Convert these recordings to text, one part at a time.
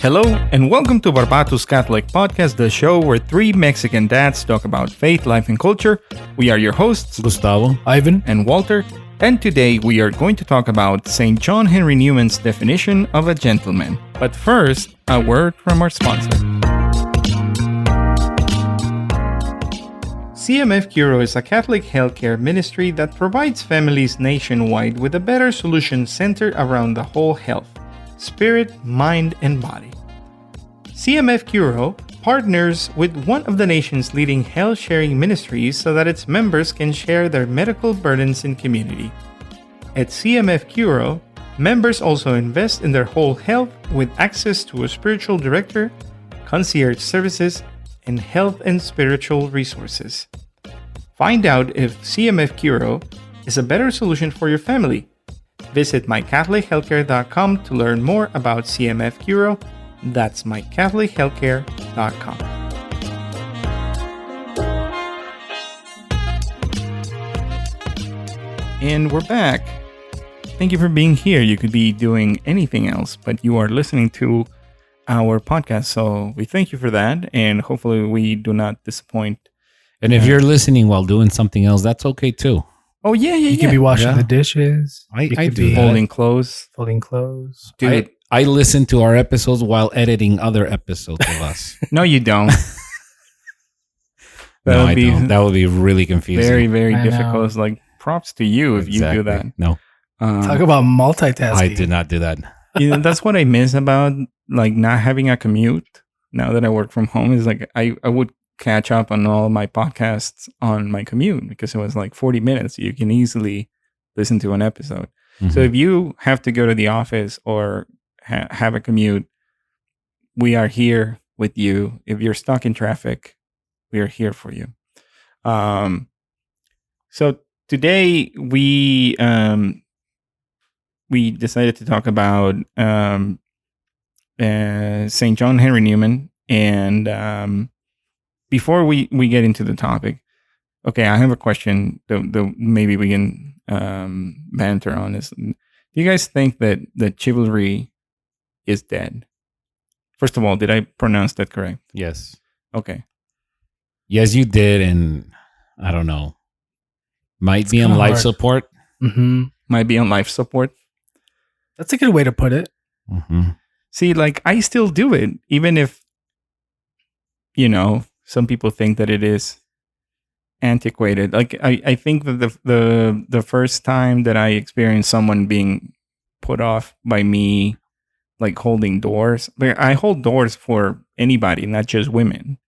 Hello, and welcome to Barbatus Catholic Podcast, the show where three Mexican dads talk about faith, life, and culture. We are your hosts, Gustavo, Ivan, and Walter, and today we are going to talk about St. John Henry Newman's definition of a gentleman. But first, a word from our sponsor. CMF Curo is a Catholic healthcare ministry that provides families nationwide with a better solution centered around the whole health, spirit, mind, and body. CMF Curo partners with one of the nation's leading health-sharing ministries so that its members can share their medical burdens in community. At CMF Curo, members also invest in their whole health with access to a spiritual director, concierge services, and health and spiritual resources. Find out if CMF Curo is a better solution for your family. Visit mycatholichealthcare.com to learn more about CMF Curo. That's mycatholichealthcare.com. And we're back. Thank you for being here. You could be doing anything else, but you are listening to our podcast. So we thank you for that. And hopefully we do not disappoint. And if you're listening while doing something else, that's okay too. Oh, yeah. you could be washing the dishes. I could do be that. Folding clothes. folding clothes. Dude, I listen to our episodes while editing other episodes of us. no, you don't. No, I don't. That would be really confusing. Very, very I difficult. know. It's like props to you if you do that. No, Talk about multitasking. I did not do that. That's what I miss about like not having a commute. Now that I work from home, is like I would catch up on all my podcasts on my commute because it was like 40 minutes. You can easily listen to an episode. Mm-hmm. So if you have to go to the office or have a commute, we are here with you. If you're stuck in traffic, we are here for you. So today we decided to talk about St. John Henry Newman. And before we get into the topic, okay, I have a question. Maybe we can banter on this. Do you guys think that chivalry is dead? First of all, did I pronounce that correct? Yes. Okay. Yes, you did. And I don't know. Might It's be on kinda life hard. support. Mm-hmm. Might be on life support. That's a good way to put it. Mm-hmm. See, like I still do it, even if, some people think that it is antiquated. Like I think that the first time that I experienced someone being put off by me, like holding doors, I hold doors for anybody, not just women,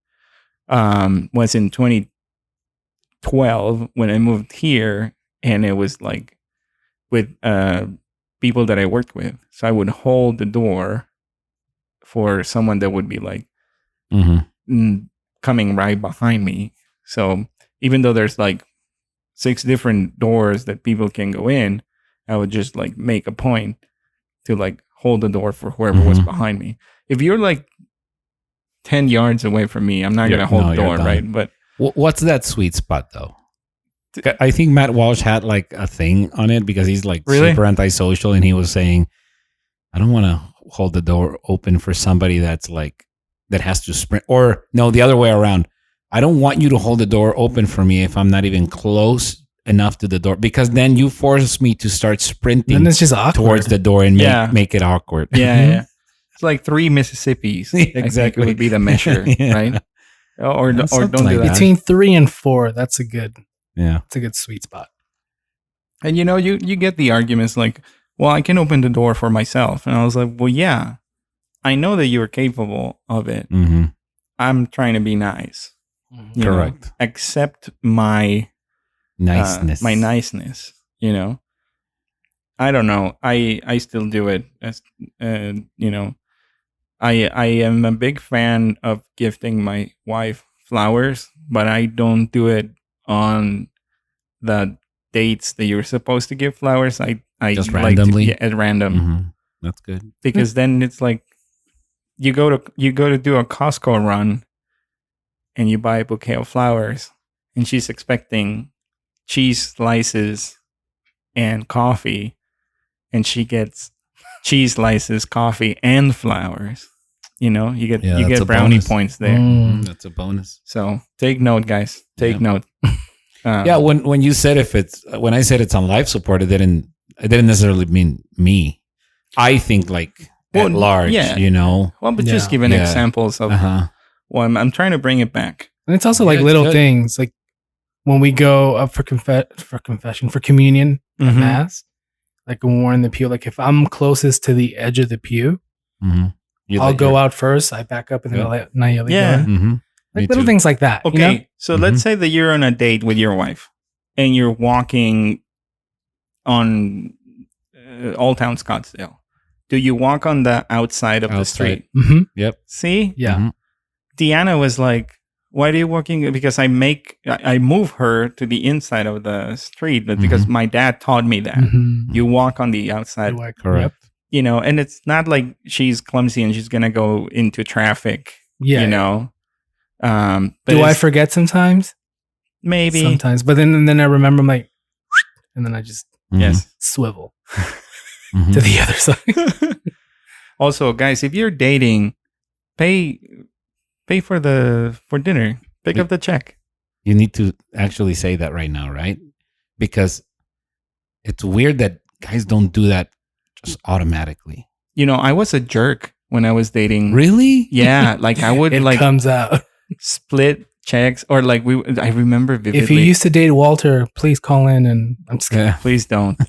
was in 2012 when I moved here, and it was like with people that I worked with. So I would hold the door for someone that would be like coming right behind me. So even though there's like 6 different doors that people can go in, I would just like make a point to like hold the door for whoever was behind me. If you're like 10 yards away from me, I'm not going to hold the door, right? But what's that sweet spot though? I think Matt Walsh had like a thing on it because he's like super antisocial, and he was saying, I don't want to hold the door open for somebody that's like, that has to sprint, or no, the other way around. I don't want you to hold the door open for me if I'm not even close enough to the door, because then you force me to start sprinting Then it's just awkward. towards the door and make it awkward. yeah. It's like 3 Mississippis. Exactly. I think it would be the measure, right? Or don't Something do like that. Between 3 and 4, that's a good sweet spot. And you get the arguments like, well, I can open the door for myself. And I was like, well, yeah, I know that you're capable of it. Mm-hmm. I'm trying to be nice. you Correct. know, accept my Niceness. my niceness. I don't know. I still do it. As I am a big fan of gifting my wife flowers, but I don't do it on the dates that you're supposed to give flowers. I Just like randomly? at random, Mm-hmm. That's good. because then it's like you go to do a Costco run and you buy a bouquet of flowers, and she's expecting cheese slices and coffee, and she gets cheese slices, coffee, and flowers. You know, you get brownie points there. That's a bonus. So take note, guys. Take note. When you said when I said it's on life support, it didn't necessarily mean me. I think like at large, you know. Well, but just giving examples of. Well, I'm trying to bring it back. And it's also like little things, like when we go up for communion at Mass, like when we're in the pew, like if I'm closest to the edge of the pew, I'll go out first. I back up and then I'll let Nayeli go in. Like little things like that. Okay, you know? So let's say that you're on a date with your wife and you're walking on Old Town Scottsdale. Do you walk on the outside of the street? Yep. See? Yeah. Deanna was like, why are you walking? Because I move her to the inside of the street because my dad taught me that. You walk on the outside. Correct. You know, and it's not like she's clumsy and she's going to go into traffic, you know. But do I forget sometimes? Maybe. Sometimes. But then I remember, I'm like, and then I just swivel to the other side. Also, guys, if you're dating, pay for dinner. Pick up the check. You need to actually say that right now, right? Because it's weird that guys don't do that just automatically. You know, I was a jerk when I was dating. Really? Yeah, like I would it comes out. Split checks or like I remember vividly. If you used to date Walter, please call in and I'm just kidding. Please don't.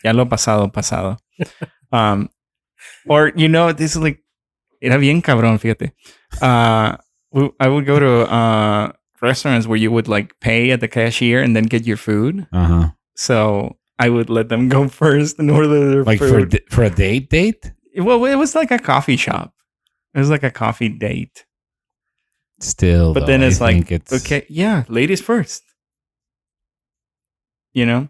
Ya lo pasado. Or you know, this is like era bien cabrón, fíjate. I would go to restaurants where you would like pay at the cashier and then get your food. So I would let them go first and order their food. Like for a date? Well, it was like a coffee shop. It was like a coffee date. Still, but then it's okay, yeah, ladies first. You know,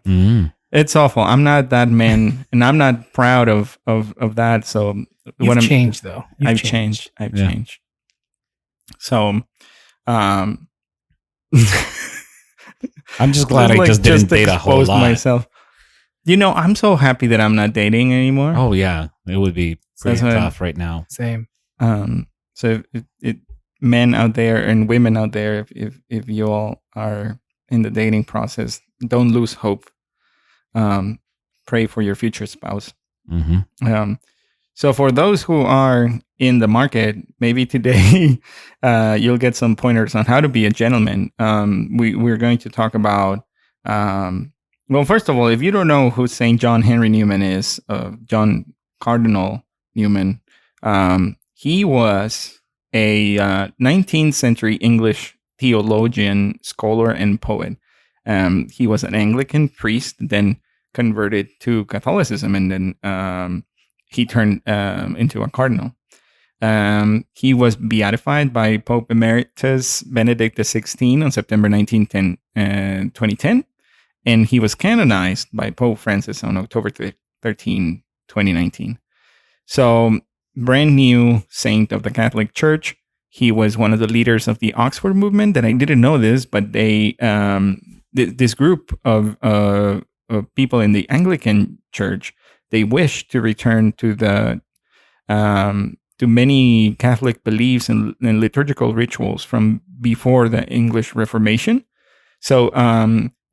it's awful. I'm not that man, and I'm not proud of that. So you've changed, though. I've changed. So, I'm just glad I just didn't date a whole lot. Myself. You know, I'm so happy that I'm not dating anymore. Oh yeah, it would be pretty tough right now. Same. So men out there and women out there, if you all are in the dating process, don't lose hope. Pray for your future spouse. So for those who are in the market, maybe today you'll get some pointers on how to be a gentleman. We're going to talk about. Well, first of all, if you don't know who Saint John Henry Newman is, John Cardinal Newman. He was a 19th century English theologian, scholar, and poet. He was an Anglican priest, then converted to Catholicism, and then he turned into a cardinal. He was beatified by Pope Emeritus Benedict XVI on September 2010, and he was canonized by Pope Francis on October 13, 2019. So, brand new saint of the Catholic Church. He was one of the leaders of the Oxford movement. That I didn't know this, but they this group of people in the Anglican Church, they wished to return to the to many Catholic beliefs and liturgical rituals from before the English Reformation. So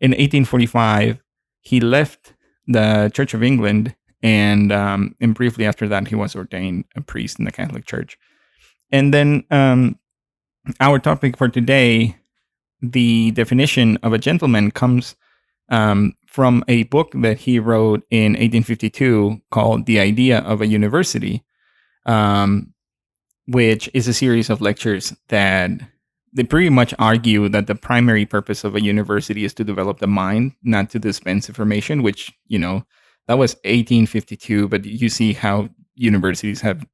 in 1845, he left the Church of England, and briefly after that, he was ordained a priest in the Catholic Church. And then our topic for today, the definition of a gentleman, comes from a book that he wrote in 1852 called The Idea of a University, which is a series of lectures that they pretty much argue that the primary purpose of a university is to develop the mind, not to dispense information, which, you know, that was 1852, but you see how universities have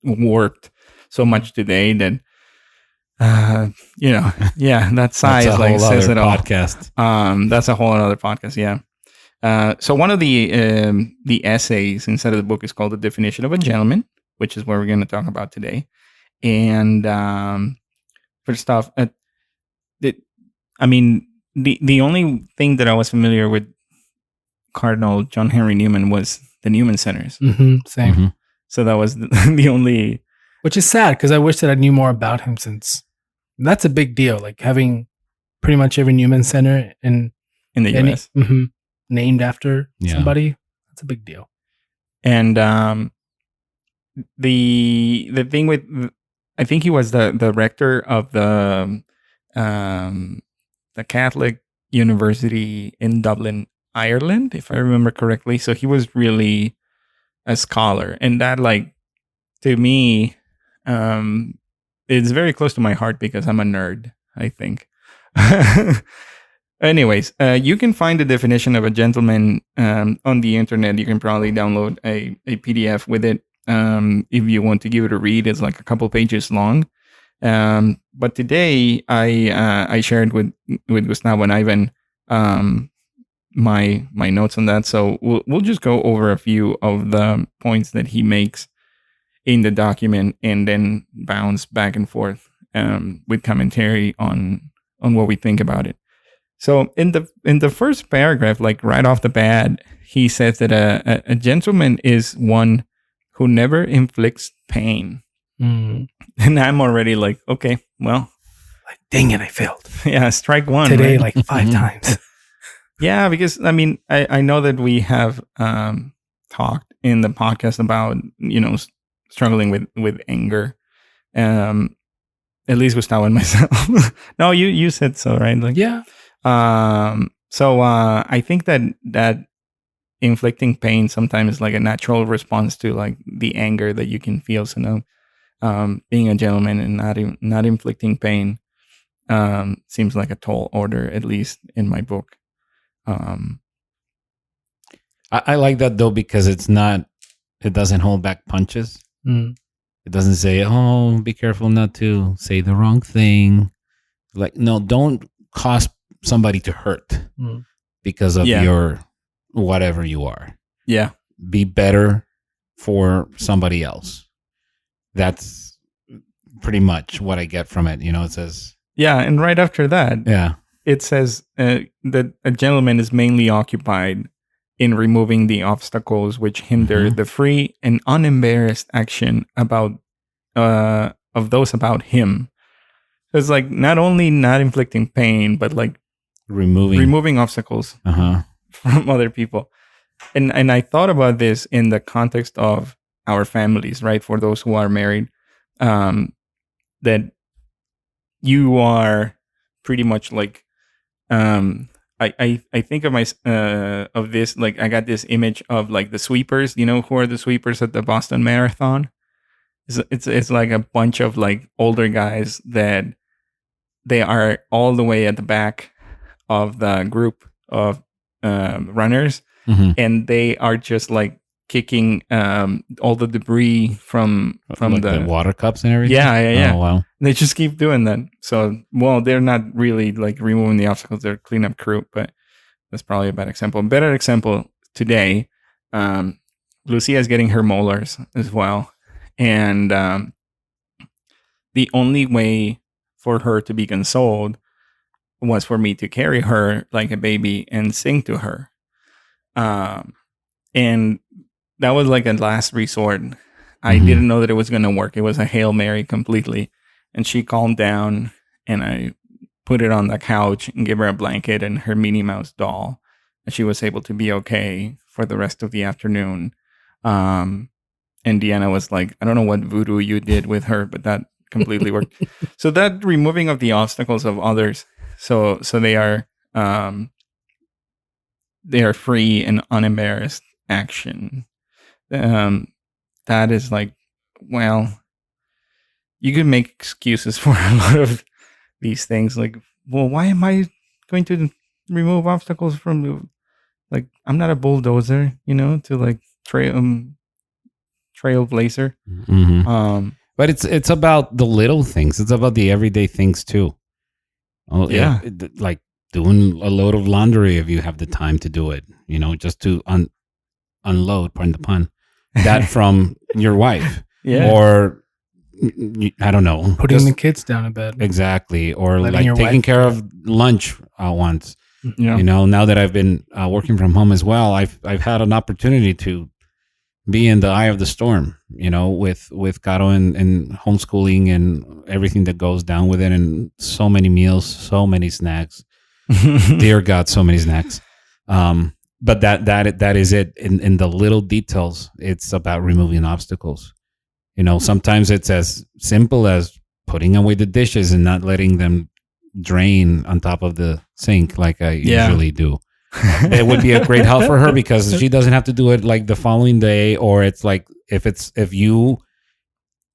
warped so much today that, that size like says it all. Podcast. That's a whole other podcast. Yeah. So one of the essays inside of the book is called The Definition of a Gentleman, which is what we're going to talk about today. And first off, the only thing that I was familiar with Cardinal John Henry Newman was the Newman Centers. Same. So that was the only. Which is sad because I wish that I knew more about him, since that's a big deal. Like having pretty much every Newman Center in the U.S. Named after somebody. That's a big deal. And the thing with, I think he was the rector of the Catholic University in Dublin, Ireland, if I remember correctly. So he was really a scholar, and that, like, to me, it's very close to my heart because I'm a nerd, I think. Anyways, you can find the definition of a gentleman on the internet. You can probably download a PDF with it if you want to give it a read. It's like a couple pages long. But today I shared with Gustavo and Ivan my notes on that. So we'll just go over a few of the points that he makes in the document, and then bounce back and forth with commentary on what we think about it. So in the first paragraph, like right off the bat, he says that a gentleman is one who never inflicts pain. And I'm already like, okay, well, like, dang it, I failed. Yeah, strike one today, right? like 5 times. Yeah, because I mean, I know that we have talked in the podcast about, struggling with anger. At least Gustavo and myself. No, you said so, right? Like, yeah. So I think that inflicting pain sometimes is like a natural response to like the anger that you can feel. So now, being a gentleman and not inflicting pain seems like a tall order, at least in my book. I like that though, because it doesn't hold back punches. It doesn't say, "Oh, be careful not to say the wrong thing." Like, no, don't cause somebody to hurt because of your whatever you are. Yeah. Be better for somebody else. That's pretty much what I get from it. It says. Yeah. And right after that, it says that a gentleman is mainly occupied in removing the obstacles which hinder the free and unembarrassed action of those about him. So it's like not only not inflicting pain, but like removing obstacles from other people. And I thought about this in the context of our families, right? For those who are married, that you are pretty much like, I think of of this, like I got this image of like the sweepers. Who are the sweepers at the Boston Marathon? It's like a bunch of like older guys that they are all the way at the back of the group of runners, and they are just like kicking all the debris from like the water cups and everything. Yeah. Oh, wow. They just keep doing that. So, well, they're not really like removing the obstacles. They're cleanup crew, but that's probably a bad example. A better example today, Lucia is getting her molars as well. And the only way for her to be consoled was for me to carry her like a baby and sing to her. And that was like a last resort. I didn't know that it was going to work. It was a Hail Mary completely. And she calmed down, and I put it on the couch and gave her a blanket and her Minnie Mouse doll. And she was able to be okay for the rest of the afternoon. And Deanna was like, I don't know what voodoo you did with her, but that completely worked. So that removing of the obstacles of others. So they are free and unembarrassed action. That is like, well, you can make excuses for a lot of these things. Like, well, why am I going to remove obstacles from you? Like, I'm not a bulldozer, to like trailblazer. But it's about the little things. It's about the everyday things too. Oh yeah, like doing a load of laundry if you have the time to do it. Just to unload, pardon the pun, that from your wife. Yeah. Or I don't know, putting the kids down in bed. Exactly. Or like taking care of lunch once. Yeah. Now that I've been working from home as well, I've had an opportunity to be in the eye of the storm, with Caro and homeschooling and everything that goes down with it, and so many meals, so many snacks. Dear God, so many snacks. But that is it. In the little details, it's about removing obstacles. Sometimes it's as simple as putting away the dishes and not letting them drain on top of the sink like I usually do. It would be a great help for her because she doesn't have to do it like the following day, or it's like if you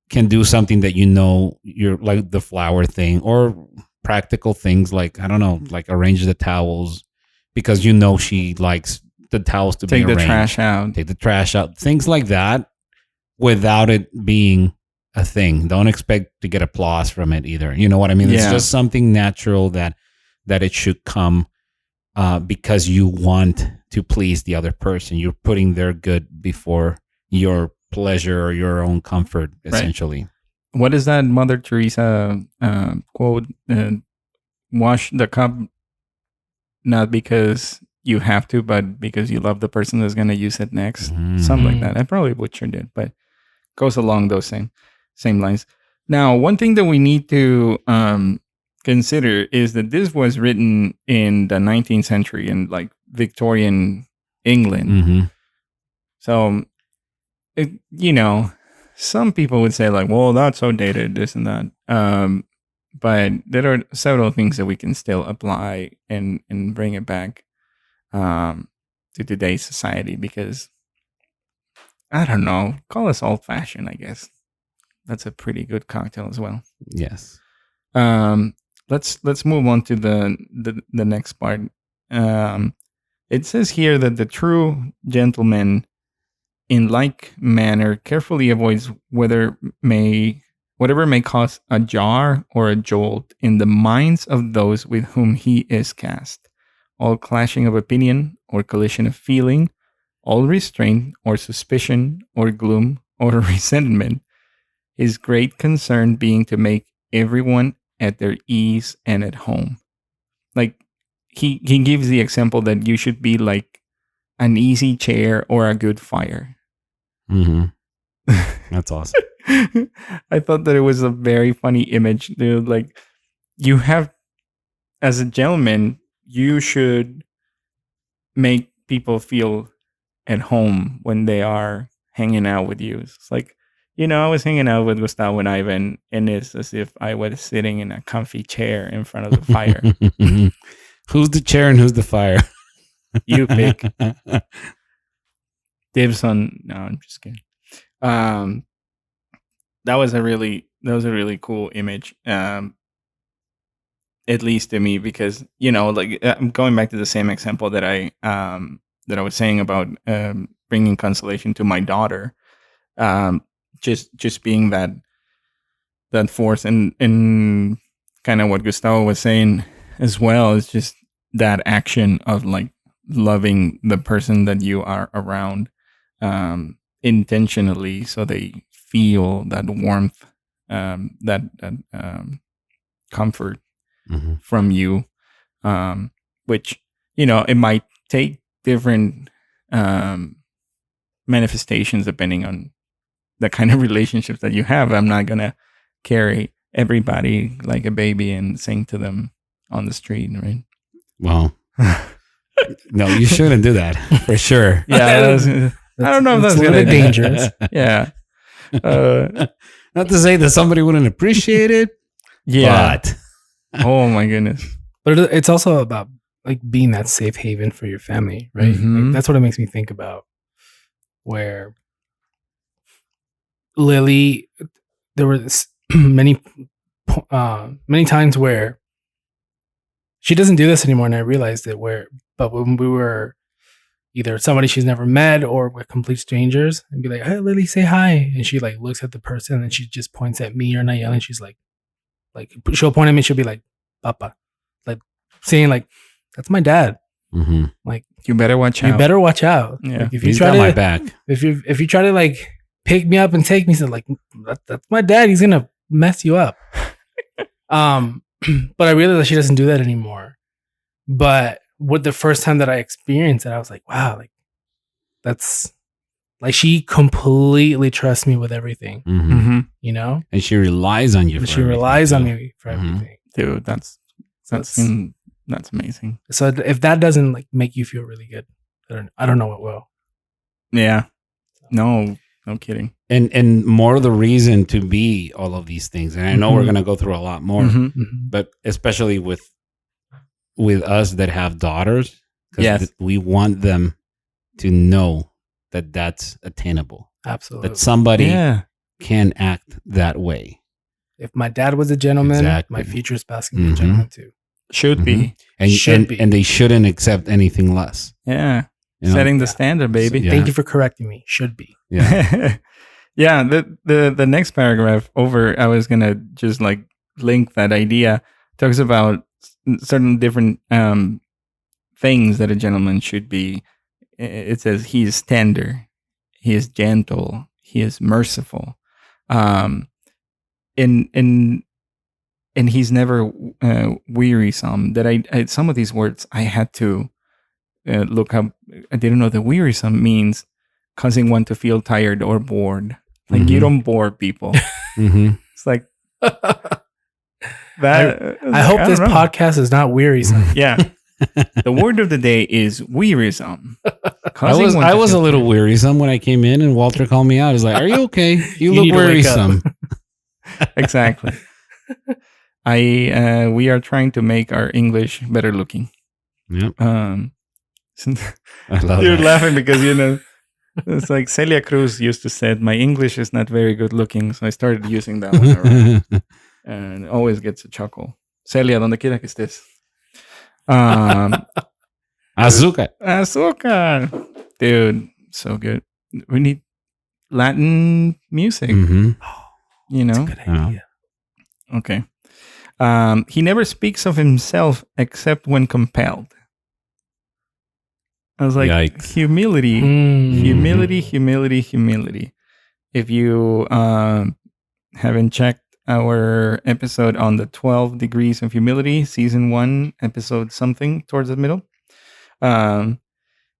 can do something that you're like the flower thing, or practical things like, I don't know, like arrange the towels because she likes the towels to be arranged. Take the trash out, things like that, without it being a thing. Don't expect to get applause from it either. You know what I mean? It's just something natural that it should come because you want to please the other person. You're putting their good before your pleasure or your own comfort, essentially. Right. What is that Mother Teresa quote? Wash the cup not because you have to, but because you love the person that's going to use it next. Mm-hmm. Something like that. I probably butchered it, but goes along those same lines. Now, one thing that we need to consider is that this was written in the 19th century in like Victorian England. Mm-hmm. So, some people would say like, well, that's so dated, this and that. But there are several things that we can still apply and bring it back to today's society because, I don't know, call us old-fashioned, I guess. That's a pretty good cocktail as well. Yes. Let's move on to the next part. It says here that the true gentleman, in like manner, carefully avoids whatever may cause a jar or a jolt in the minds of those with whom he is cast. All clashing of opinion or collision of feeling, all restraint or suspicion or gloom or resentment, his great concern being to make everyone at their ease and at home. Like, he gives the example that you should be like an easy chair or a good fire. Mm-hmm. That's awesome. I thought that it was a very funny image, dude. Like, you have, as a gentleman, you should make people feel at home when they are hanging out with you. It's like, I was hanging out with Gustavo and Ivan, and it's as if I was sitting in a comfy chair in front of the fire. Who's the chair and who's the fire? You pick. Dibs on. No, I'm just kidding. That was a really cool image. At least to me, because like I'm going back to the same example that I was saying about bringing consolation to my daughter. Just being that force, and kind of what Gustavo was saying as well, is just that action of like loving the person that you are around intentionally, so they feel that warmth, that comfort mm-hmm. from you, which it might take different manifestations depending on the kind of relationships that you have. I'm not gonna carry everybody like a baby and sing to them on the street, right? Well, no, you shouldn't do that for sure. Yeah, I don't know if that's a little bit dangerous. Yeah. Not to say that somebody wouldn't appreciate it. Yeah. But oh my goodness. But it's also about like being that safe haven for your family, right? Mm-hmm. Like, that's what it makes me think about. Where Lily, there were many times where she doesn't do this anymore, and I realized it. But when we were either somebody she's never met or we're complete strangers, and be like, "Hey, Lily, say hi," and she like looks at the person and she just points at me or Nayeli, and she's like she'll point at me, she'll be like, "Papa," like saying like, "That's my dad." Mm-hmm. Like, you better watch out. You better watch out. Yeah, like, if he's got my back. If you try to like pick me up and take me, so like that's my dad. He's gonna mess you up. But I realized that she doesn't do that anymore. But with the first time that I experienced it, I was like, wow, like that's Like she completely trusts me with everything, you know? And she relies on you. She relies on me for everything. Dude, that's amazing. So if that doesn't like make you feel really good, I don't know what will. Yeah. No kidding. And more the reason to be all of these things. And I know we're going to go through a lot more, but especially with us that have daughters, because we want them to know that that's attainable. Absolutely. That somebody can act that way. If my dad was a gentleman, my future spouse can be a gentleman too. Should be. And they shouldn't accept anything less. Yeah. You know? Setting the standard, baby. So, thank you for correcting me. Should be. Yeah. Yeah. The next paragraph over, I was going to just like link that idea. Talks about certain different things that a gentleman should be. It says he is tender, he is gentle, he is merciful, and he's never wearisome. That I some of these words I had to look up. I didn't know that wearisome means causing one to feel tired or bored. Like you don't bore people. It's like that. I hope this podcast is not wearisome. Yeah. The word of the day is wearisome. I was a little wearisome when I came in and Walter called me out. He's like, "Are you okay? You look wearisome." Exactly. We are trying to make our English better looking. Yep. I love You're laughing because it's like Celia Cruz used to say, "My English is not very good looking," so I started using that one around. And it always gets a chuckle. Celia, donde quiera que estés. Azúcar. Dude, so good. We need Latin music. You know? That's a good idea. Okay. He never speaks of himself except when compelled. I was like, Yikes. Humility. If you haven't checked our episode on the 12 degrees of humility, season 1, episode something towards the middle.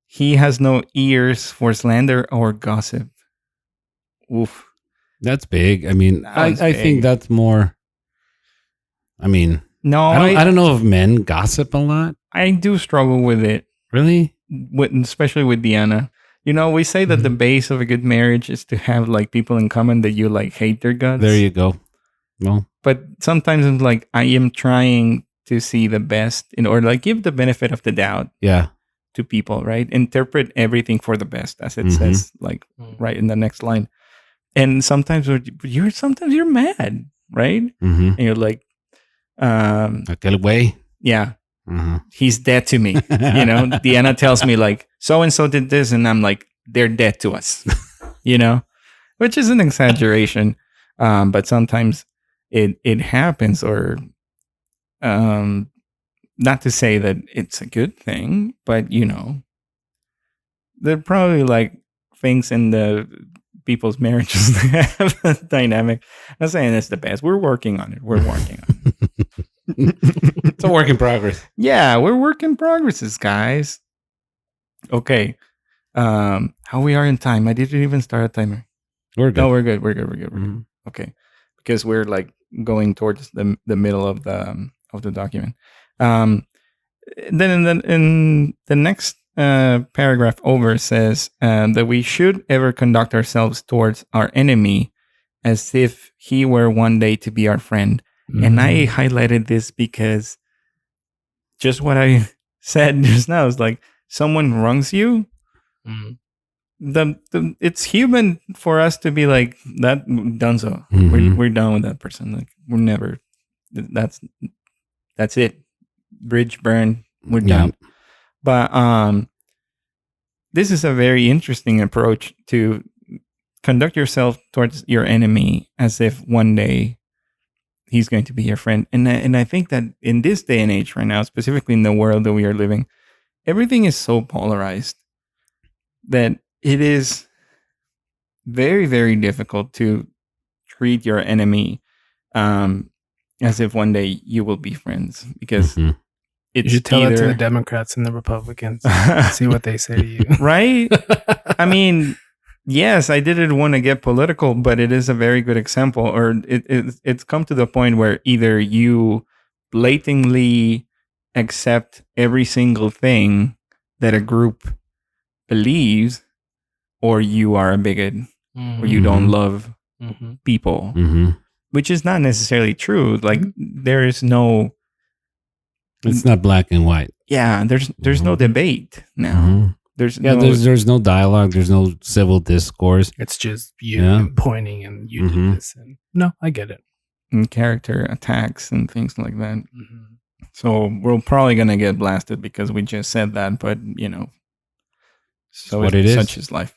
He has no ears for slander or gossip. Oof. That's big. I mean, I think that's more. I mean, no, I don't know if men gossip a lot. I do struggle with it. Really? Especially with Deanna. We say that the base of a good marriage is to have like people in common that you like hate their guts. There you go. Well, but sometimes it's like I am trying to see the best in order, like give the benefit of the doubt. Yeah. To people, right? Interpret everything for the best, as it says, like right in the next line. And sometimes you're mad, right? And you're like, aquel way. Yeah. He's dead to me. Deanna tells me like, so and so did this, and I'm like, they're dead to us. Which is an exaggeration. But sometimes it happens, or not to say that it's a good thing, but they're probably like things in the people's marriages that have a dynamic. I'm not saying it's the best. We're working on it. It's a work in progress. Yeah, we're work in progresses, guys. Okay. How we are in time? I didn't even start a timer. We're good. No, we're good. We're good. Okay. Because we're like going towards the middle of the document. Then in the next paragraph over says that we should ever conduct ourselves towards our enemy as if he were one day to be our friend. And I highlighted this because just what I said just now is like someone wrongs you. It's human for us to be like that donezo. We're done with that person. Like we're never. That's it. Bridge burned. We're done. But this is a very interesting approach to conduct yourself towards your enemy as if one day he's going to be your friend. And I think that in this day and age right now, specifically in the world that we are living, everything is so polarized that it is very, very difficult to treat your enemy as if one day you will be friends, because you should tell it to the Democrats and the Republicans. See what they say to you. Right? I mean, Yes, I didn't want to get political, but it is a very good example. Or it's come to the point where either you blatantly accept every single thing that a group believes, or you are a bigot, or you don't love people, which is not necessarily true. Like there is no. It's not black and white. Yeah, there's no debate now. There's no dialogue. There's no civil discourse. It's just you pointing and you do this. And no, I get it. And character attacks and things like that. So we're probably gonna get blasted because we just said that, but so what it is. Such is life.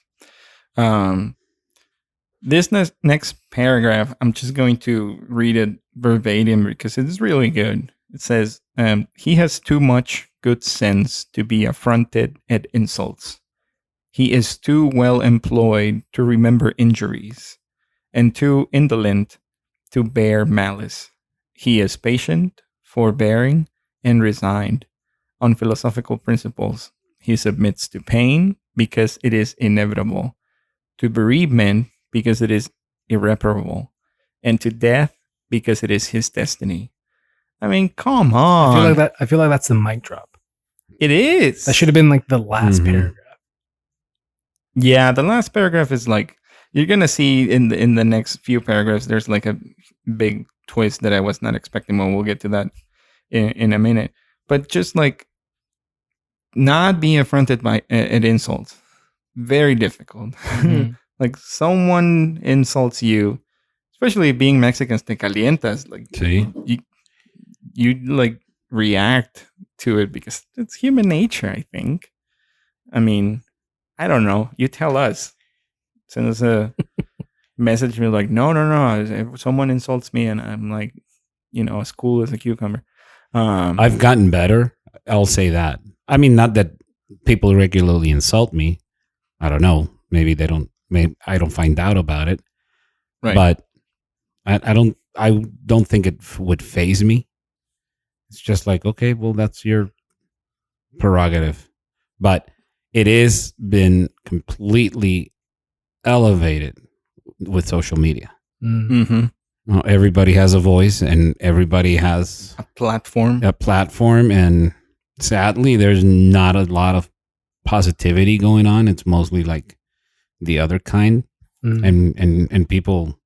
This next paragraph, I'm just going to read it verbatim because it is really good. It says, he has too much good sense to be affronted at insults. He is too well employed to remember injuries, and too indolent to bear malice. He is patient, forbearing, and resigned. On philosophical principles, he submits to pain because it is inevitable, to bereavement because it is irreparable, and to death because it is his destiny. I mean, come on. I feel like that's the mic drop. It is. That should have been like the last paragraph. Yeah, the last paragraph is like, you're gonna see in the next few paragraphs. There's like a big twist that I was not expecting. Well, we'll get to that in a minute. But just like not being affronted by at insults, very difficult. Like someone insults you, especially being Mexicans, te calientas. Like you like react to it because it's human nature, I think. I mean, I don't know. You tell us. Send us a message. We're like, no. If someone insults me and I'm like, as cool as a cucumber. I've gotten better. I'll say that. I mean, not that people regularly insult me. I don't know. Maybe they don't. Maybe I don't find out about it. Right. But I don't think it would faze me. It's just like, okay, well, that's your prerogative. But it has been completely elevated with social media. Well, everybody has a voice and everybody has a platform. And sadly, there's not a lot of positivity going on. It's mostly like the other kind. And people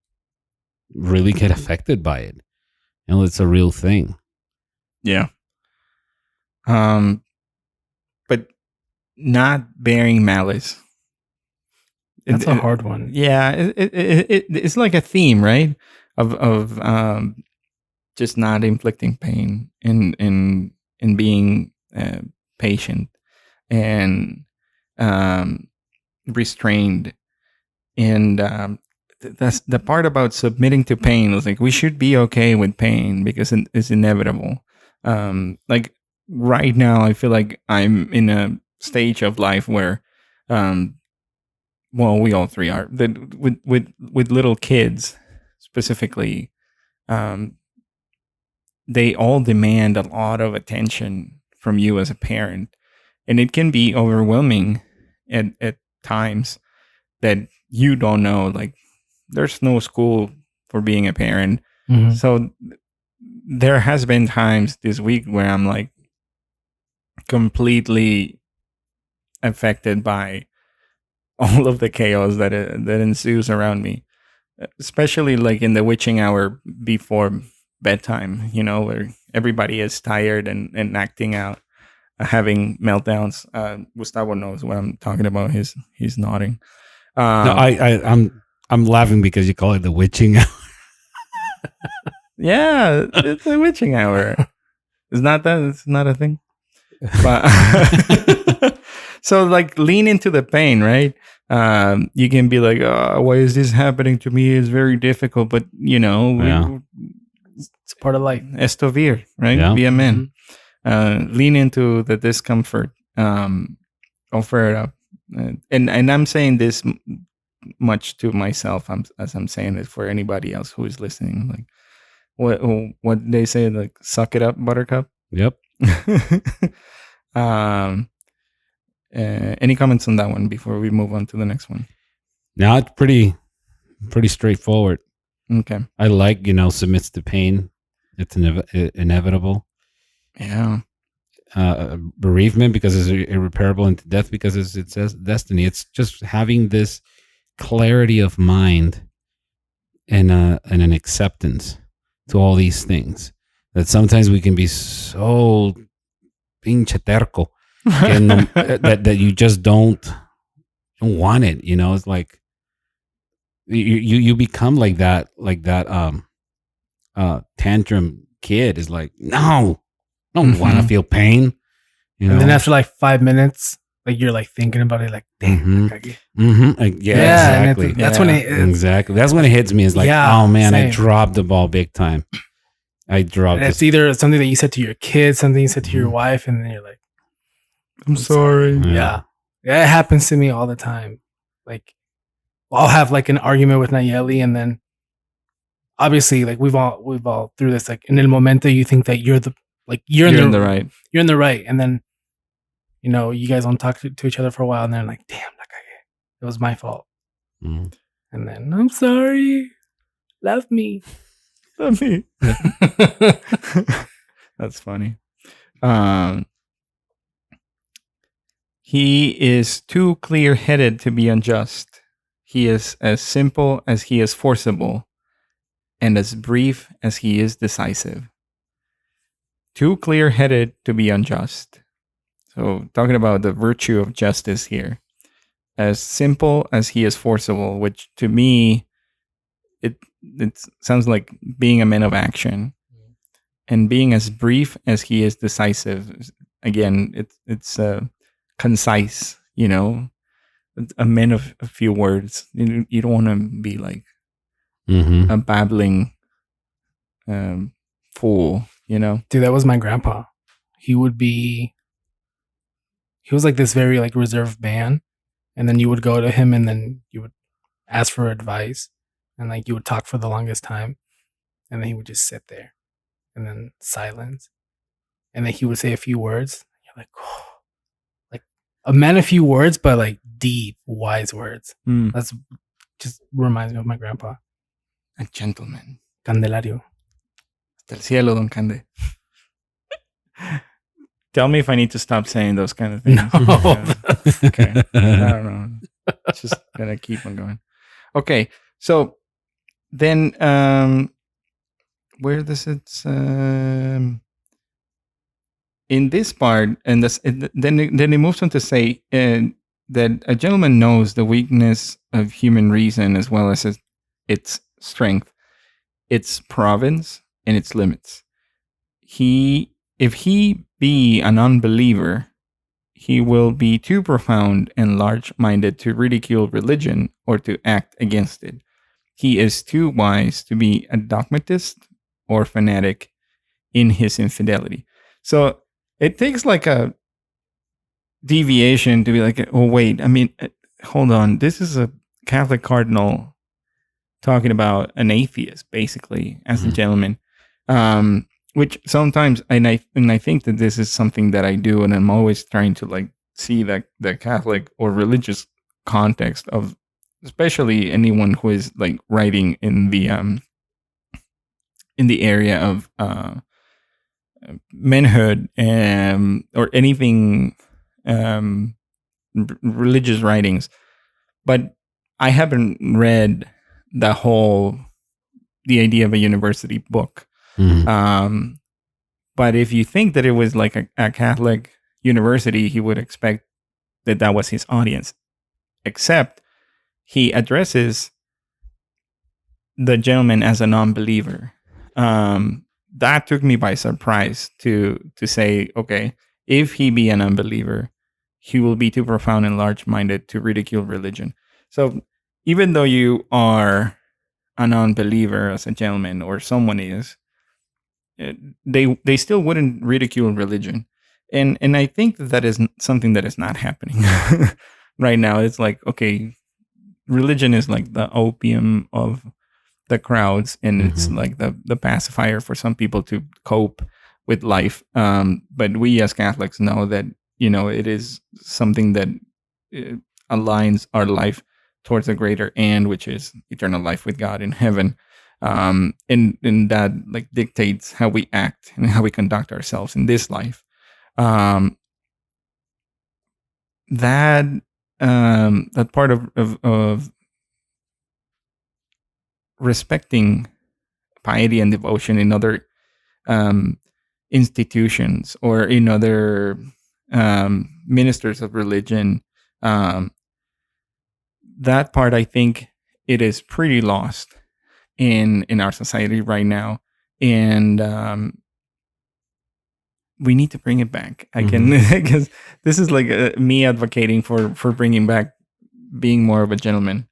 really get affected by it. It's a real thing. Yeah. But not bearing malice. That's a hard one. Yeah, it's like a theme, right? Of just not inflicting pain and being patient and restrained. And that's the part about submitting to pain. Is like we should be okay with pain because it's inevitable. Like right now, I feel like I'm in a stage of life where, well, we all three are. That with little kids specifically, they all demand a lot of attention from you as a parent, and it can be overwhelming at times that you don't know. Like, there's no school for being a parent, so there has been times this week where I'm like completely affected by all of the chaos that ensues around me, especially like in the witching hour before bedtime, where everybody is tired and acting out, having meltdowns. Gustavo knows what I'm talking about. He's nodding. No, I'm laughing because you call it the witching hour. Yeah, it's a witching hour. It's not a thing. But so like lean into the pain, right? You can be like, oh, why is this happening to me? It's very difficult, but it's part of life. Esto vir, right? Yeah. Be a man. Lean into the discomfort. Offer it up. And I'm saying this much to myself as I'm saying it for anybody else who is listening. Like what they say, like, suck it up, buttercup. Yep. Any comments on that one before we move on to the next one? Now it's pretty straightforward. Okay. I like, submits to pain. It's inevitable. Yeah. Bereavement because it's irreparable, into death because it's destiny. It's just having this clarity of mind and an acceptance to all these things that sometimes we can be so pinche terco that you just don't want it. It's like you become like that tantrum kid is like, no, I don't want to feel pain. And then after like 5 minutes, like you're like thinking about it, like, damn. Exactly. That's when exactly. That's when it hits me. It's like, oh man, same. I dropped the ball big time. It's either something that you said to your kids, something you said to your wife, and then you're like, I'm sorry. Yeah. It happens to me all the time. Like, I'll have like an argument with Nayeli, and then obviously, like we've all through this. Like in el momento, you think that you're in the right. You're in the right, and then you guys don't talk to each other for a while, and then like, damn, it was my fault. And then I'm sorry. Love me. Love me. That's funny. He is too clear-headed to be unjust. He is as simple as he is forcible, and as brief as he is decisive. Too clear-headed to be unjust. So, talking about the virtue of justice here. As simple as he is forcible, which to me, it sounds like being a man of action. And being as brief as he is decisive. Again, it's concise, a man of a few words. You don't want to be like a babbling fool, Dude, that was my grandpa. He was like this very like reserved man, and then you would go to him and then you would ask for advice, and like you would talk for the longest time, and then he would just sit there and then silence, and then he would say a few words. You're like, oh. Like a man of few words, but like deep, wise words. That's just reminds me of my grandpa. A gentleman. Candelario. Hasta el cielo, Don Cande. Tell me if I need to stop saying those kind of things. No. Okay. I don't know. It's just gonna keep on going. Okay. So then where does it in this part, and then it moves on to say that a gentleman knows the weakness of human reason as well as its strength, its province, and its limits. If he be an unbeliever, he will be too profound and large-minded to ridicule religion or to act against it. He is too wise to be a dogmatist or fanatic in his infidelity. So it takes like a deviation to be like, oh, wait, hold on. This is a Catholic cardinal talking about an atheist, basically, as a gentleman. Which sometimes, and I think that this is something that I do, and I'm always trying to like see the Catholic or religious context of, especially anyone who is like writing in the area of manhood or anything religious writings. But I haven't read the idea of a university book. But if you think that it was like a Catholic university, he would expect that was his audience. Except he addresses the gentleman as a non-believer. That took me by surprise to say, okay, if he be an unbeliever, he will be too profound and large-minded to ridicule religion. So even though you are a non-believer as a gentleman, or someone is, they still wouldn't ridicule religion. And I think that is something that is not happening right now. It's like, okay, religion is like the opium of the crowds, and it's like the pacifier for some people to cope with life. But we as Catholics know that, it is something that aligns our life towards a greater end, which is eternal life with God in heaven. And that like dictates how we act and how we conduct ourselves in this life. That part of respecting piety and devotion in other institutions or in other ministers of religion, that part, I think it is pretty lost in our society right now, and we need to bring it back. I can, because this is like me advocating for bringing back being more of a gentleman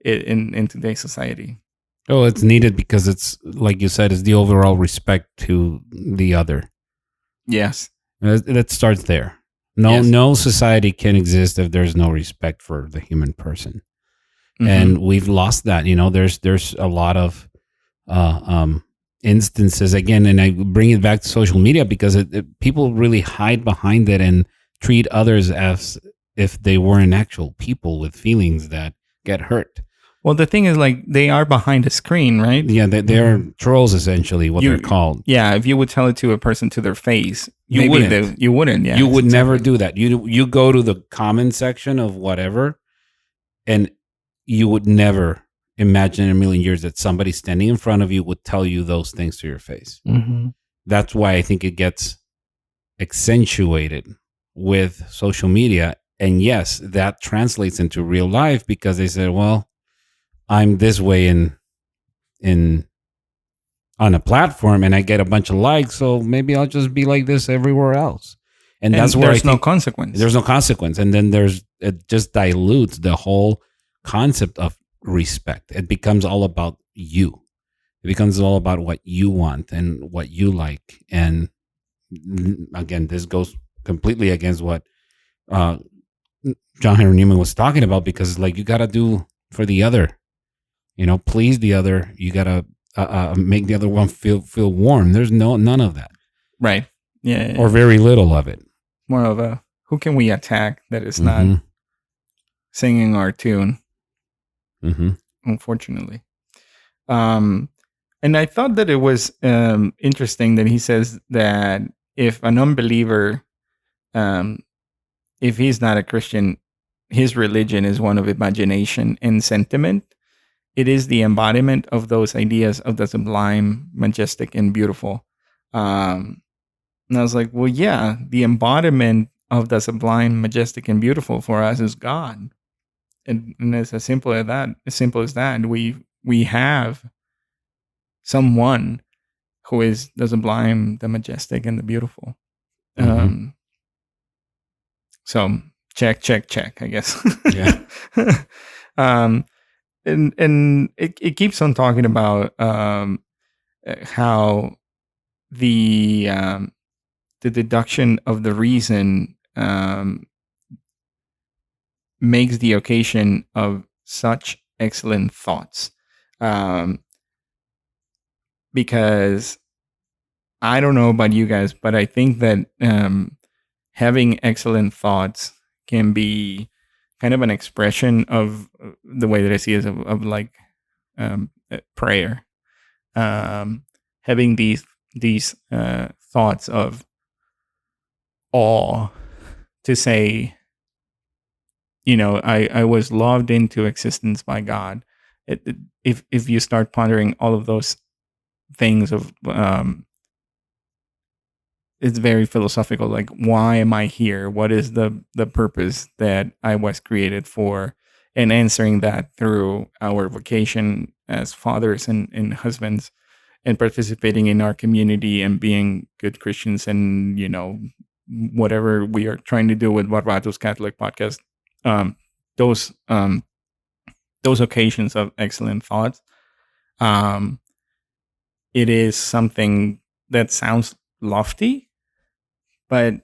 in today's society. Oh, it's needed because it's, like you said, it's the overall respect to the other. Yes. That starts there. No society can exist if there's no respect for the human person. And we've lost that. There's a lot of instances, again, and I bring it back to social media because people really hide behind it and treat others as if they weren't actual people with feelings that get hurt. Well, the thing is, like, they are behind a screen, right? Yeah, they're trolls, essentially, they're called. Yeah, if you would tell it to a person to their face, you wouldn't. Yeah, you would never do that. You go to the comment section of whatever, and you would never imagine in a million years that somebody standing in front of you would tell you those things to your face. That's why I think it gets accentuated with social media. And yes, that translates into real life because they said, well, I'm this way in on a platform and I get a bunch of likes, so maybe I'll just be like this everywhere else. And that's where there's no consequence. There's no consequence. And then it just dilutes the whole concept of respect. It becomes all about you. It becomes all about what you want and what you like. And again, this goes completely against what John Henry Newman was talking about, because like you got to do for the other, please the other. You got to make the other one feel warm. There's none of that. Right. Yeah. Or very little of it. More of a, who can we attack that is not singing our tune? Unfortunately. And I thought that it was interesting that he says that if an unbeliever, if he's not a Christian, his religion is one of imagination and sentiment. It is the embodiment of those ideas of the sublime, majestic, and beautiful. And I was like, well, yeah, the embodiment of the sublime, majestic, and beautiful for us is God. And it's as simple as that. We have someone who is the sublime, the majestic, and the beautiful. So check, I guess. Yeah. And it keeps on talking about how the deduction of the reason makes the occasion of such excellent thoughts. Because I don't know about you guys, but I think that having excellent thoughts can be kind of an expression of the way that I see it of like prayer. Having these thoughts of awe to say, I was loved into existence by God. If you start pondering all of those things of it's very philosophical, like, why am I here? What is the purpose that I was created for? And answering that through our vocation as fathers and husbands, and participating in our community and being good Christians, and whatever we are trying to do with Barbatus Catholic Podcast. Those occasions of excellent thoughts. It is something that sounds lofty, but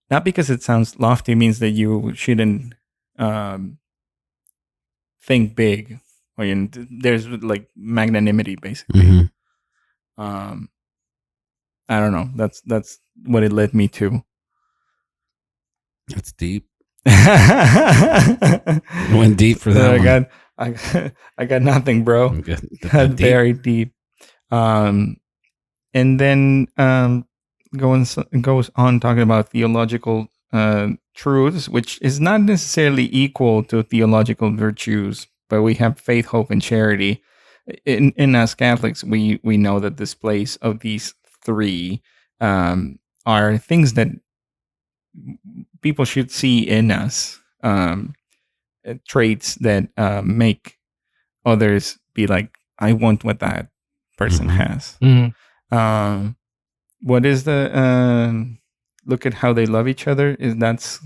not because it sounds lofty means that you shouldn't think big. Or there's like magnanimity, basically. I don't know. That's what it led me to. That's deep. Went deep for that one. I got nothing, bro. Got very deep. And then goes on talking about theological truths, which is not necessarily equal to theological virtues, but we have faith, hope, and charity. In as Catholics, we know that displays of these three are things that people should see in us, traits that make others be like, I want what that person has. What is the look at how they love each other? That's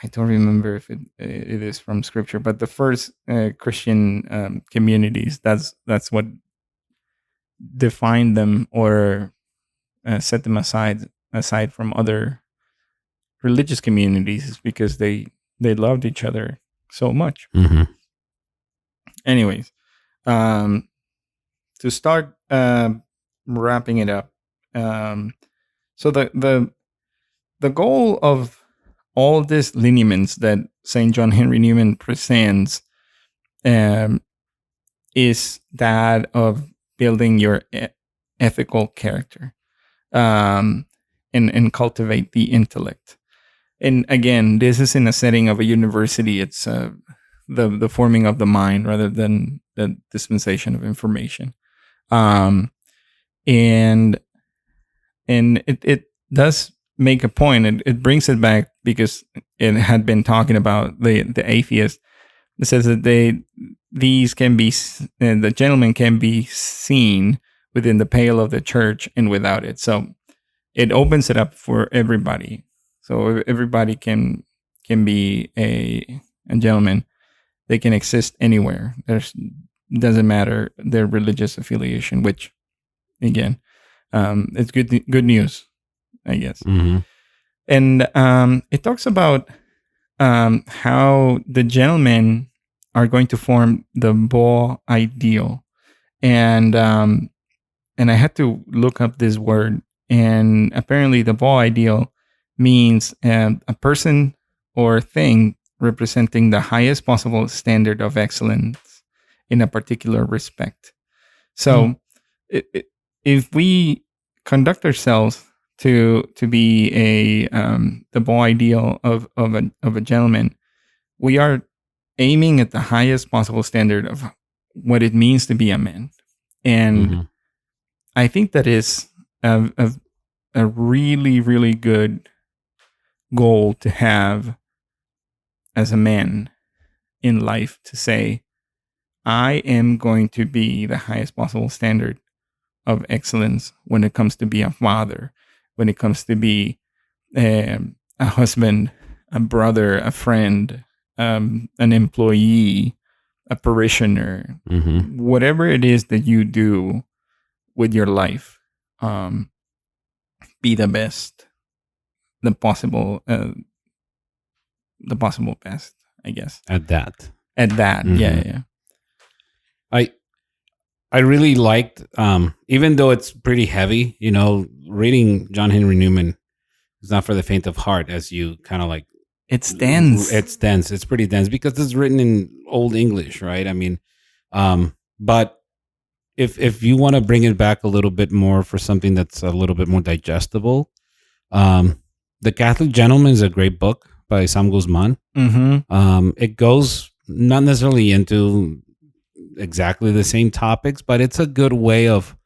I don't remember if it is from scripture, but the first Christian communities, that's what defined them or set them aside from other religious communities, because they loved each other so much. Anyways, to start wrapping it up, so the goal of all these lineaments that St. John Henry Newman presents is that of building your ethical character and cultivate the intellect. And again, this is in a setting of a university. It's the forming of the mind rather than the dispensation of information. And it does make a point. It brings it back because it had been talking about the atheist. It says that the gentleman can be seen within the pale of the church and without it. So it opens it up for everybody. So everybody can be a gentleman. They can exist anywhere. Doesn't matter their religious affiliation, which again, it's good news, I guess. And it talks about how the gentlemen are going to form the beau ideal, and I had to look up this word, and apparently the beau ideal means a person or thing representing the highest possible standard of excellence in a particular respect. So if we conduct ourselves to be the beau ideal of a gentleman, we are aiming at the highest possible standard of what it means to be a man. And I think that is a really, really good goal to have as a man in life, to say, I am going to be the highest possible standard of excellence when it comes to be a father, when it comes to be a husband, a brother, a friend, an employee, a parishioner, whatever it is that you do with your life, be the best, the possible best, I guess. At that, yeah. I really liked, even though it's pretty heavy, reading John Henry Newman is not for the faint of heart, as you kind of like. It's dense. It's dense. It's pretty dense because it's written in Old English, right? I mean, but if you want to bring it back a little bit more for something that's a little bit more digestible, The Catholic Gentleman is a great book by Sam Guzman. It goes not necessarily into exactly the same topics, but it's a good way of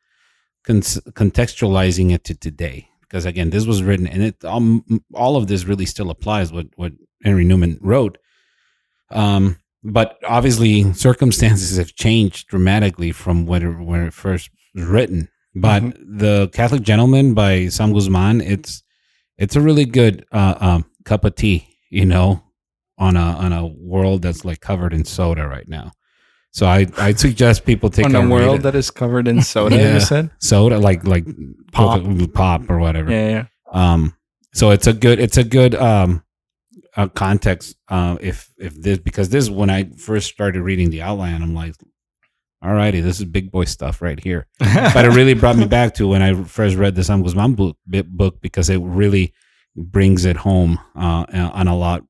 contextualizing it to today. Because again, this was written, and it all of this really still applies what Henry Newman wrote. But obviously, circumstances have changed dramatically from when it first was written. But The Catholic Gentleman by Sam Guzman, it's a really good cup of tea, on a world that's like covered in soda right now. So I'd suggest people take on a world that is covered in soda. Yeah. You said soda, like pop or whatever. Yeah. So it's a good context. If this, because this, when I first started reading the outline, I'm like, alrighty, this is big boy stuff right here. But it really brought me back to when I first read the Sam Guzman book, because it really brings it home on a lot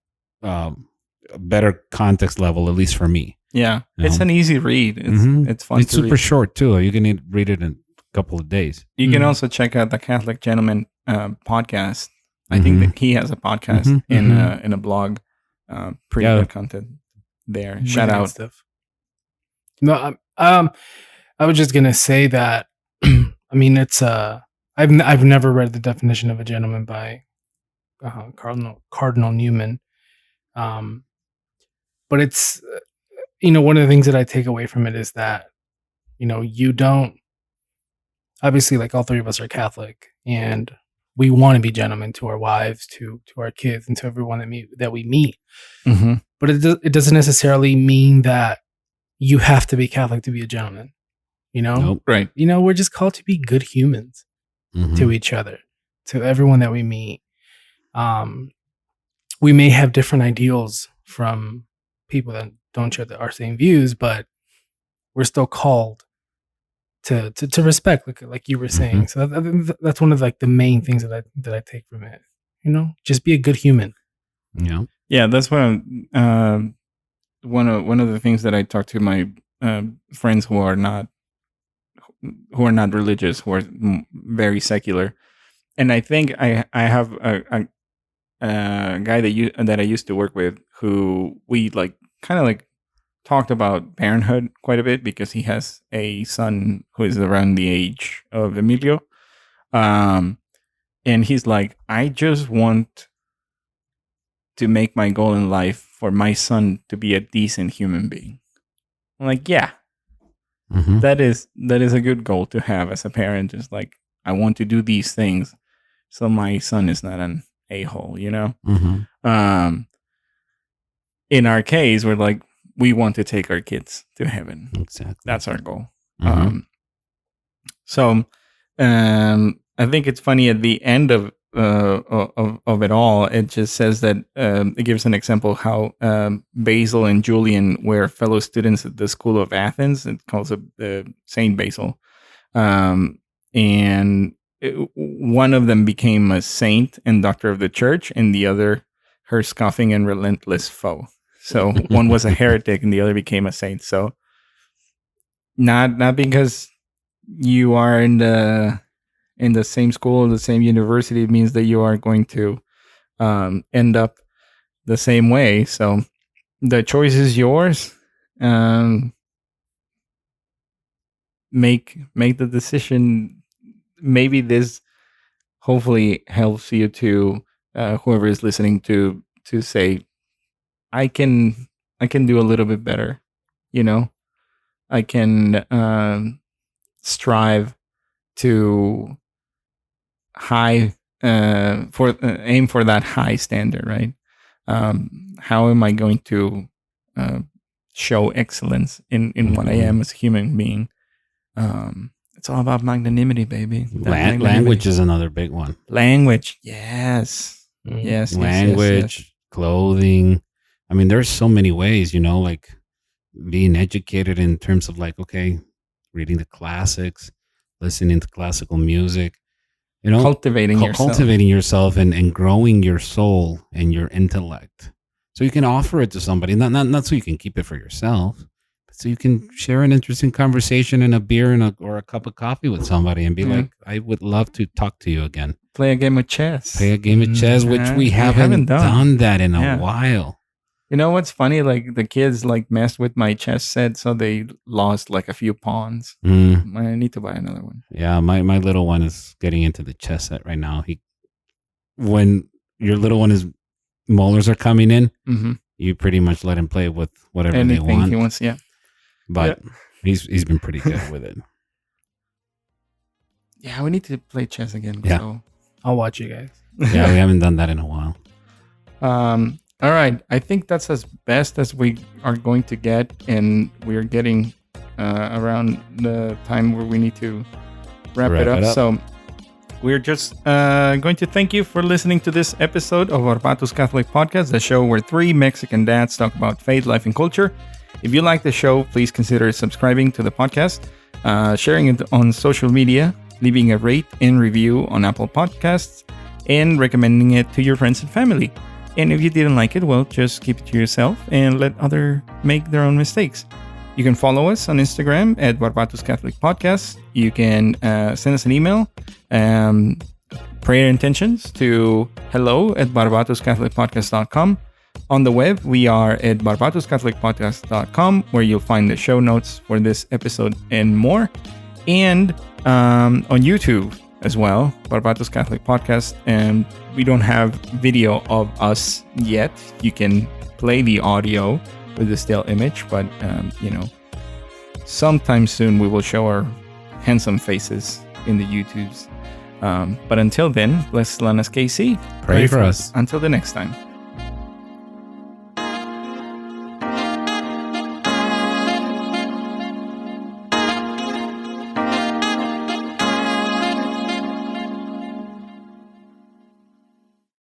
better context level, at least for me. Yeah, You it's know? an easy read. It's fun. It's to super read. short too. You can read it in a couple of days. You can also check out the Catholic Gentleman podcast. I think that he has a podcast in a blog. Pretty good content there. Shout Really good out. stuff. No, I was just gonna say that. I mean, it's I've never read the definition of a gentleman by Cardinal Newman, but it's one of the things that I take away from it is that you don't, obviously, like, all three of us are Catholic, and we want to be gentlemen to our wives, to our kids, and to everyone that we meet. Mm-hmm. But it doesn't necessarily mean that you have to be Catholic to be a gentleman. Nope. Right. We're just called to be good humans to each other, to everyone that we meet. We may have different ideals from people that don't share our same views, but we're still called to respect, like you were saying. So that's one of the main things that I take from it. Just be a good human. Yeah. Yeah, that's what I'm, one of the things that I talk to my friends who are not religious, who are very secular, and I think I have a guy that I used to work with who we kind of talked about parenthood quite a bit, because he has a son who is around the age of Emilio, and he's like, I just want to make my goal in life for my son to be a decent human being. I'm like, yeah, that is a good goal to have as a parent. Just like, I want to do these things so my son is not an a-hole, In our case, we're like, we want to take our kids to heaven. Exactly. That's our goal. So I think it's funny at the end of it all. It just says that it gives an example how Basil and Julian were fellow students at the School of Athens. It calls it Saint Basil, and one of them became a saint and doctor of the church, and the other her scoffing and relentless foe. So one was a heretic and the other became a saint. So not because you are in the same school, the same university, means that you are going to end up the same way. So the choice is yours. Make the decision. Maybe this hopefully helps you to whoever is listening to say, I can do a little bit better. I can strive to aim for that high standard, right? How am I going to show excellence in what I am as a human being? It's all about magnanimity, baby. Language is another big one. Language, yes. Yes. Language, yes. Clothing. I mean, there's so many ways, like being educated in terms of reading the classics, listening to classical music, cultivating yourself and growing your soul and your intellect. So you can offer it to somebody, not so you can keep it for yourself, but so you can share an interesting conversation and a beer or a cup of coffee with somebody and be like, I would love to talk to you again. Play a game of chess. Which we haven't done that in a while. You know what's funny? Like the kids messed with my chess set, so they lost a few pawns. I need to buy another one. Yeah, my little one is getting into the chess set right now. When your little one molars are coming in, you pretty much let him play with whatever anything they want. He wants, yeah. But he's been pretty good with it. Yeah, we need to play chess again. Yeah. So. I'll watch you guys. Yeah, we haven't done that in a while. All right. I think that's as best as we are going to get, and we're getting around the time where we need to wrap it up. So we're just going to thank you for listening to this episode of Barbatus Catholic Podcast, the show where three Mexican dads talk about faith, life, and culture. If you like the show, please consider subscribing to the podcast, sharing it on social media, leaving a rate and review on Apple Podcasts, and recommending it to your friends and family. And if you didn't like it, well, just keep it to yourself and let others make their own mistakes. You can follow us on Instagram at Barbatus Catholic Podcast. You can send us an email, prayer intentions to hello@barbatuscatholicpodcast.com. On the web, we are at barbatuscatholicpodcast.com, where you'll find the show notes for this episode and more. And on YouTube as well, Barbatus Catholic Podcast. And we don't have video of us yet. You can play the audio with the still image, but sometime soon we will show our handsome faces in the YouTubes. But until then, bless Lanas KC. Pray for us. Until the next time.